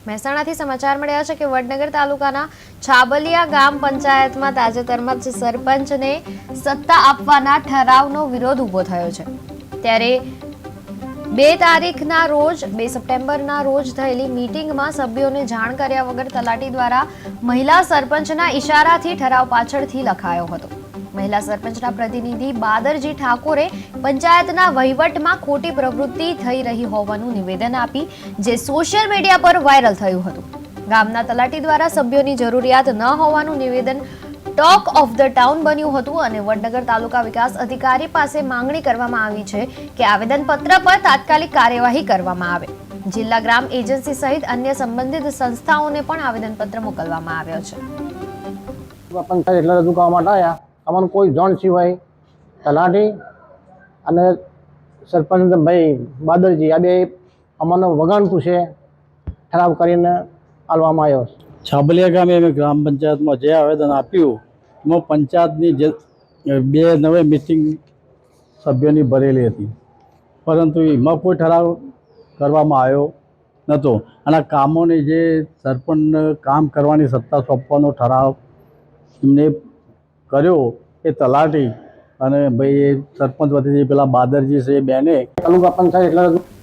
મહેસાણાથી સમાચાર મળ્યા છે કે વડનગર તાલુકાના છાબલિયા ગામ પંચાયતમાં તાજેતરમાં જ સરપંચને સત્તા આપવાના ઠરાવનો વિરોધ ઊભો થયો છે। ત્યારે 2 સપ્ટેમ્બરના રોજ થયેલી મીટિંગમાં સભ્યોને જાણ કર્યા વગર તલાટી દ્વારા મહિલા સરપંચના ઈશારાથી ઠરાવ પાછળથી લખાયો હતો। મહિલા સરપંચના પ્રતિનિધિ બાદરજી ઠાકોરે પંચાયતના વહીવટમાં ખોટી પ્રવૃત્તિ થઈ રહી હોવાનું નિવેદન આપી જે સોશિયલ મીડિયા પર વાયરલ થયું હતું। ગામના તલાટી દ્વારા સભ્યોની જરૂરિયાત ન હોવાનું નિવેદન ટોક ઓફ ધ ટાઉન બન્યું હતું અને વડનગર તાલુકા વિકાસ અધિકારી પાસે માંગણી કરવામાં આવી છે કે આવેદનપત્ર પર તાત્કાલિક કાર્યવાહી કરવામાં આવે। જિલ્લા ગ્રામ એજન્સી સહિત અન્ય સંબંધિત સંસ્થાઓને પણ આવેદનપત્ર મોકલવામાં આવ્યો છે। પંચાયત એટલે રજૂ કરવા માટે આવ્યા। અમારું કોઈ જાણ સિવાય તલાટી અને સરપંચ ભાઈ બાદરજી આ બે અમને વગાણ પૂછે ઠરાવ કરીને આલવામાં આવ્યો છે। છાબલિયા ગામે અમે ગ્રામ પંચાયતમાં જે આવેદન આપ્યું એમાં પંચાયતની જે 2 નવી મિટિંગ સભ્યોની ભરેલી હતી, પરંતુ એમાં કોઈ ઠરાવ કરવામાં આવ્યો નહોતો અને કામોની જે સરપંચને કામ કરવાની સત્તા સોંપવાનો ઠરાવ એમને કર્યો એ તલાટી અને ભાઈ એ સરપંચ વતીથી પેલા બાદરજી છે બેને તાલુકા પંચાયત એટલે